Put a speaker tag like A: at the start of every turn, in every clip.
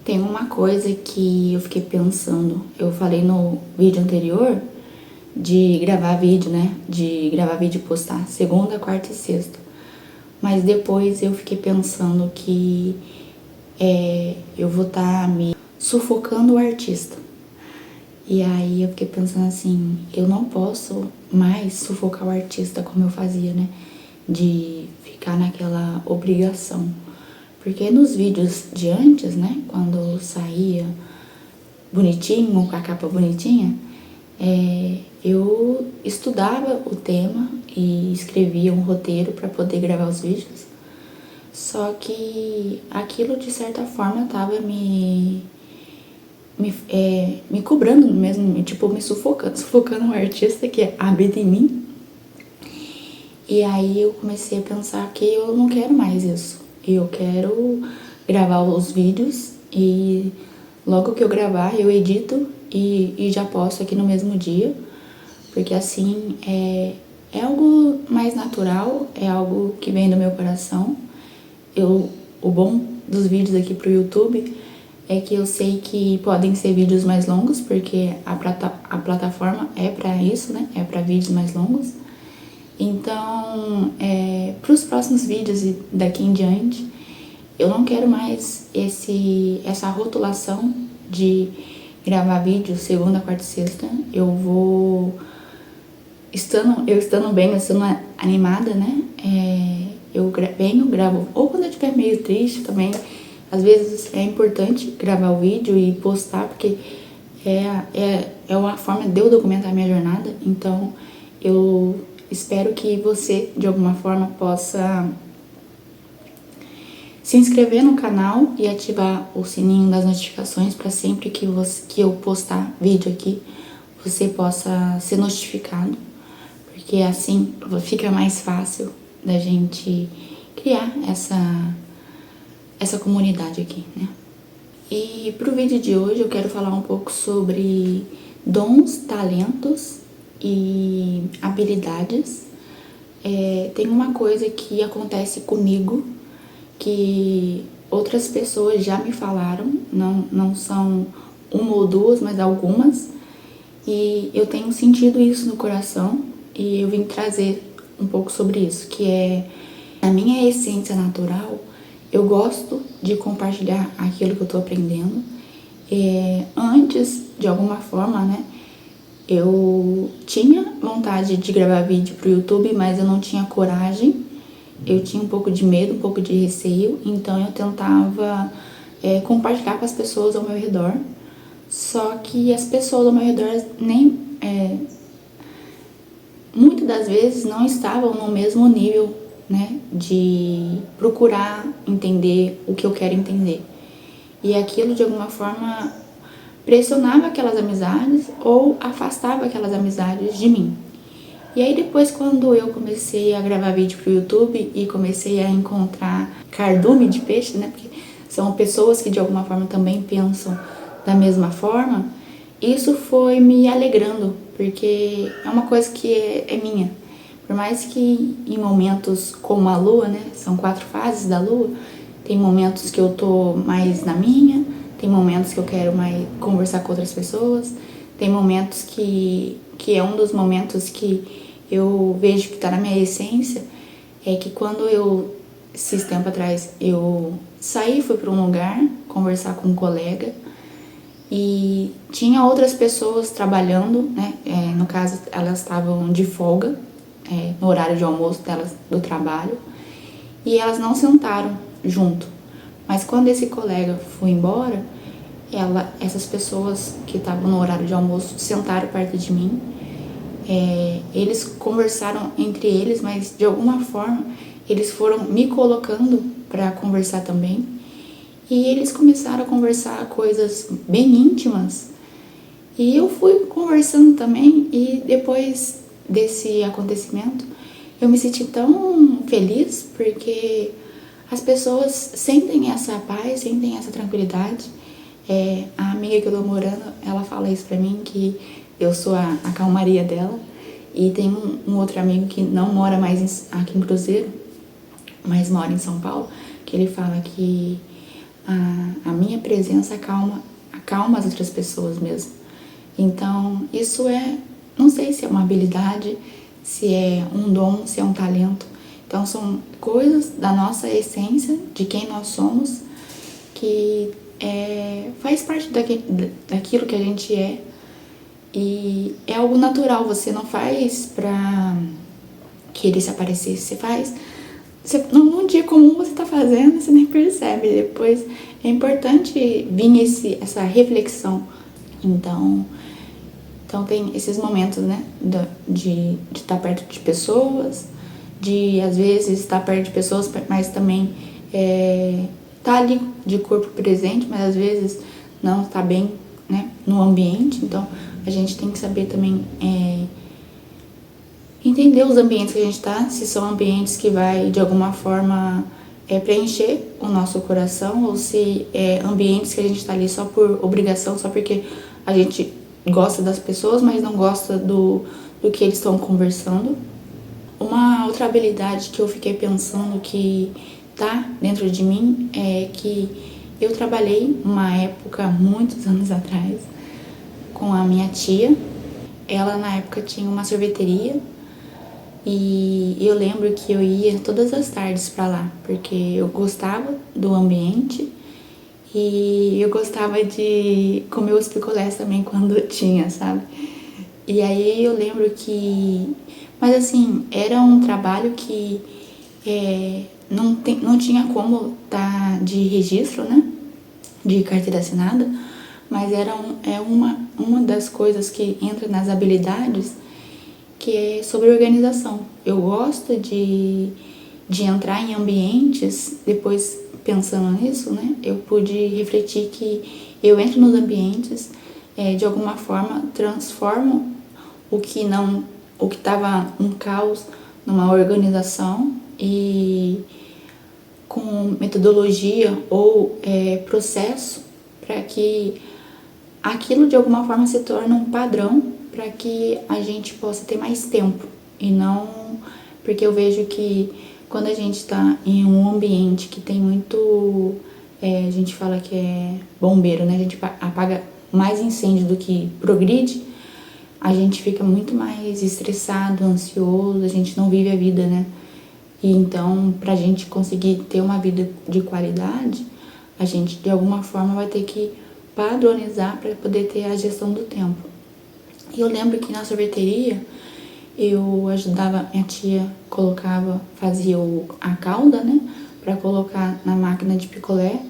A: Tem uma coisa que eu fiquei pensando, eu falei no vídeo anterior de gravar vídeo, né? De gravar vídeo e postar segunda, quarta e sexta. Mas depois eu fiquei pensando que eu vou estar me sufocando o artista. E aí eu fiquei pensando assim, eu não posso mais sufocar o artista como eu fazia, né? De ficar naquela obrigação. Porque nos vídeos de antes, né? Quando saía bonitinho, com a capa bonitinha, eu estudava o tema e escrevia um roteiro para poder gravar os vídeos. Só que aquilo de certa forma tava me cobrando mesmo, tipo, me sufocando um artista que habita em mim. E aí eu comecei a pensar que eu não quero mais isso. Eu quero gravar os vídeos e logo que eu gravar eu edito e já posto aqui no mesmo dia. Porque assim é algo mais natural, é algo que vem do meu coração. O bom dos vídeos aqui pro YouTube é que eu sei que podem ser vídeos mais longos, porque a plataforma é pra isso, né? É pra vídeos mais longos. Então, para os próximos vídeos e daqui em diante, eu não quero mais essa rotulação de gravar vídeo segunda, quarta e sexta. Eu vou estando bem, estando animada, né? Eu venho, gravo. Ou quando eu estiver meio triste também, às vezes é importante gravar o vídeo e postar, porque é uma forma de eu documentar minha jornada. Então, eu espero que você, de alguma forma, possa se inscrever no canal e ativar o sininho das notificações para sempre que eu postar vídeo aqui, você possa ser notificado. Porque assim fica mais fácil da gente criar essa comunidade aqui, né? E pro vídeo de hoje eu quero falar um pouco sobre dons, talentos e habilidades. Tem uma coisa que acontece comigo que outras pessoas já me falaram, não são uma ou duas, mas algumas, e eu tenho sentido isso no coração e eu vim trazer um pouco sobre isso, que é a minha essência natural. Eu gosto de compartilhar aquilo que eu tô aprendendo. Antes, de alguma forma, né, eu tinha vontade de gravar vídeo pro YouTube, mas eu não tinha coragem. Eu tinha um pouco de medo, um pouco de receio, então eu tentava compartilhar com as pessoas ao meu redor. Só que as pessoas ao meu redor muitas das vezes não estavam no mesmo nível, né, de procurar entender o que eu quero entender. E aquilo de alguma forma pressionava aquelas amizades ou afastava aquelas amizades de mim. E aí depois, quando eu comecei a gravar vídeo pro YouTube e comecei a encontrar cardume de peixe, né, porque são pessoas que de alguma forma também pensam da mesma forma, isso foi me alegrando, porque é uma coisa que é minha. Por mais que em momentos como a lua, né, são 4 fases da lua, tem momentos que eu tô mais na minha, tem momentos que eu quero mais conversar com outras pessoas, tem momentos que é um dos momentos que eu vejo que tá na minha essência, é que quando esses tempos atrás, eu fui para um lugar conversar com um colega e tinha outras pessoas trabalhando, né? No caso, elas estavam de folga, no horário de almoço delas do trabalho, e elas não sentaram junto. Mas quando esse colega foi embora, essas pessoas que estavam no horário de almoço sentaram perto de mim. Eles conversaram entre eles, mas de alguma forma eles foram me colocando para conversar também. E eles começaram a conversar coisas bem íntimas. E eu fui conversando também, e depois desse acontecimento eu me senti tão feliz, porque as pessoas sentem essa paz, sentem essa tranquilidade. A amiga que eu tô morando, ela fala isso pra mim, que eu sou a calmaria dela. E tem um outro amigo que não mora mais aqui em Cruzeiro, mas mora em São Paulo, que ele fala que a minha presença acalma as outras pessoas mesmo. Então, isso não sei se é uma habilidade, se é um dom, se é um talento. Então, são coisas da nossa essência, de quem nós somos, que faz parte daquilo que a gente é. E é algo natural, você não faz pra querer se aparecer, você faz. Num dia comum você tá fazendo, você nem percebe. Depois é importante vir essa reflexão. Então tem esses momentos, né? De estar perto de pessoas, de às vezes estar perto de pessoas, mas também tá ali de corpo presente, mas às vezes não tá bem, né, no ambiente. Então a gente tem que saber também entender os ambientes que a gente tá, se são ambientes que vai de alguma forma preencher o nosso coração, ou se ambientes que a gente tá ali só por obrigação, só porque a gente gosta das pessoas, mas não gosta do que eles estão conversando. Uma outra habilidade que eu fiquei pensando que tá dentro de mim é que eu trabalhei uma época, muitos anos atrás, com a minha tia. Ela na época tinha uma sorveteria e eu lembro que eu ia todas as tardes pra lá, porque eu gostava do ambiente e eu gostava de comer os picolés também quando tinha, sabe? E aí eu lembro que... Mas assim, era um trabalho que não tinha como tá de registro, né? De carteira assinada, mas uma das coisas que entra nas habilidades, que é sobre organização. Eu gosto de entrar em ambientes, depois pensando nisso, né? Eu pude refletir que eu entro nos ambientes, de alguma forma transformo o que estava um caos numa organização, e com metodologia ou processo, para que aquilo de alguma forma se torne um padrão, para que a gente possa ter mais tempo. E não porque eu vejo que quando a gente está em um ambiente que tem muito, a gente fala que é bombeiro, né? A gente apaga mais incêndio do que progride, a gente fica muito mais estressado, ansioso, a gente não vive a vida, né? E então, pra gente conseguir ter uma vida de qualidade, a gente de alguma forma vai ter que padronizar para poder ter a gestão do tempo. E eu lembro que na sorveteria eu ajudava, minha tia fazia a calda, né, para colocar na máquina de picolé,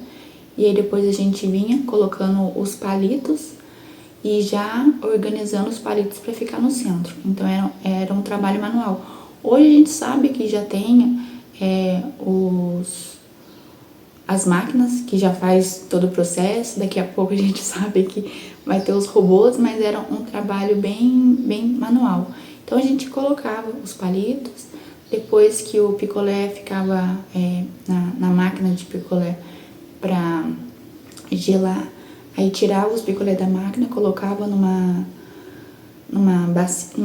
A: e aí depois a gente vinha colocando os palitos e já organizando os palitos para ficar no centro. Então era um trabalho manual. Hoje a gente sabe que já tem as máquinas que já faz todo o processo. Daqui a pouco a gente sabe que vai ter os robôs, mas era um trabalho bem, bem manual. Então a gente colocava os palitos, depois que o picolé ficava na máquina de picolé para gelar, aí tirava os picolé da máquina, colocava numa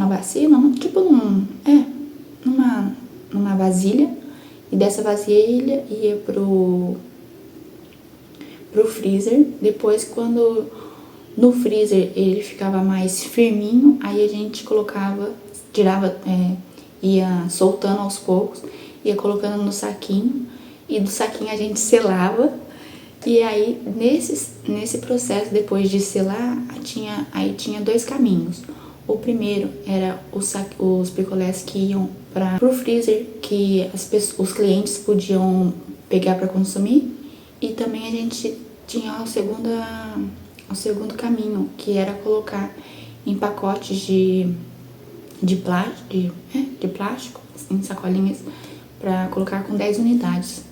A: bacia, não, tipo numa vasilha, e dessa vasilha ia pro freezer. Depois, quando no freezer ele ficava mais firminho, aí a gente tirava, ia soltando aos poucos, ia colocando no saquinho, e do saquinho a gente selava. E aí nesse processo, depois de selar, tinha dois caminhos. O primeiro era os picolés que iam pro freezer, que os clientes podiam pegar para consumir, e também a gente tinha o segundo caminho, que era colocar em pacotes de plástico, em sacolinhas, para colocar com 10 unidades.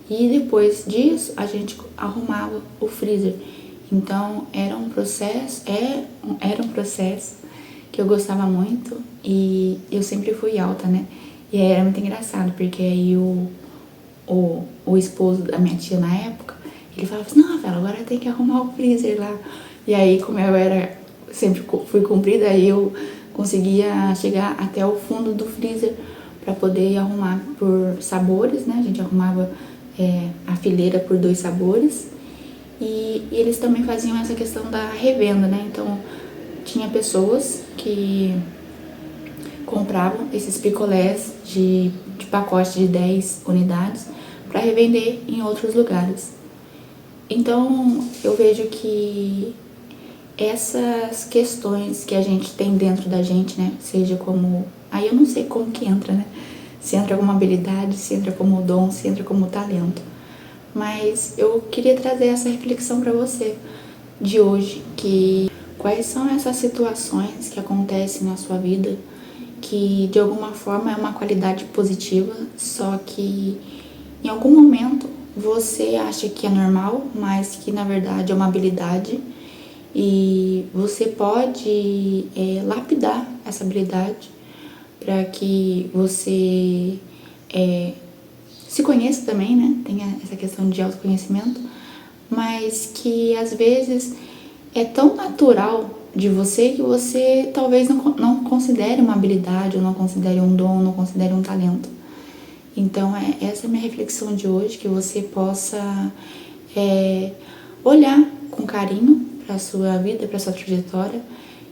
A: E depois disso a gente arrumava o freezer. Então era um processo que eu gostava muito, e eu sempre fui alta, né? E aí era muito engraçado, porque aí o esposo da minha tia na época, ele falava assim: não, velho, agora tem que arrumar o freezer lá. E aí, como eu sempre fui comprida, aí eu conseguia chegar até o fundo do freezer para poder arrumar por sabores, né? A gente arrumava a fileira por 2 sabores. E eles também faziam essa questão da revenda, né? Então, tinha pessoas que compravam esses picolés de pacote de 10 unidades para revender em outros lugares. Então, eu vejo que essas questões que a gente tem dentro da gente, né? Seja como... Aí eu não sei como que entra, né? Se entra como habilidade, se entra como dom, se entra como talento. Mas eu queria trazer essa reflexão para você de hoje, que quais são essas situações que acontecem na sua vida que de alguma forma é uma qualidade positiva, só que em algum momento você acha que é normal, mas que na verdade é uma habilidade, e você pode lapidar essa habilidade para que você se conheça também, né? Tem essa questão de autoconhecimento, mas que às vezes é tão natural de você que você talvez não considere uma habilidade, ou não considere um dom, não considere um talento. Então, essa é a minha reflexão de hoje, que você possa olhar com carinho para a sua vida, para a sua trajetória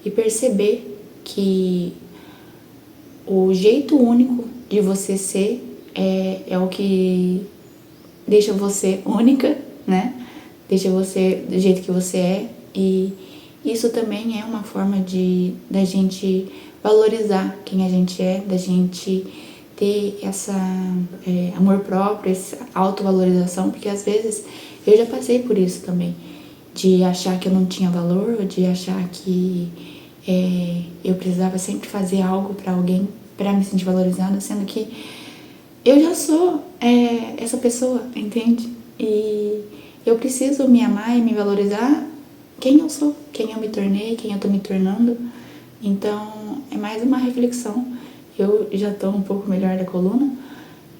A: e perceber que o jeito único de você ser é o que deixa você única, né? Deixa você do jeito que você é, e isso também é uma forma da gente valorizar quem a gente é, da gente ter essa amor próprio, essa autovalorização, porque às vezes eu já passei por isso também, de achar que eu não tinha valor, de achar que eu precisava sempre fazer algo para alguém para me sentir valorizada, sendo que eu já sou essa pessoa, entende? E eu preciso me amar e me valorizar quem eu sou, quem eu me tornei, quem eu tô me tornando. Então, é mais uma reflexão. Eu já tô um pouco melhor da coluna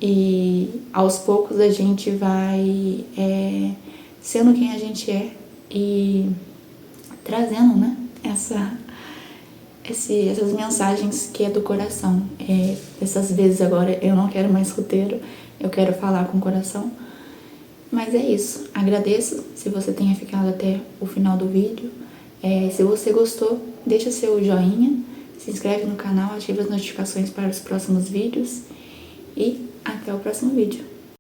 A: e aos poucos a gente vai sendo quem a gente é e trazendo, né, essas mensagens que é do coração. Essas vezes agora eu não quero mais roteiro, eu quero falar com o coração. Mas é isso, agradeço se você tenha ficado até o final do vídeo. Se você gostou, deixa seu joinha, se inscreve no canal, ativa as notificações para os próximos vídeos e até o próximo vídeo.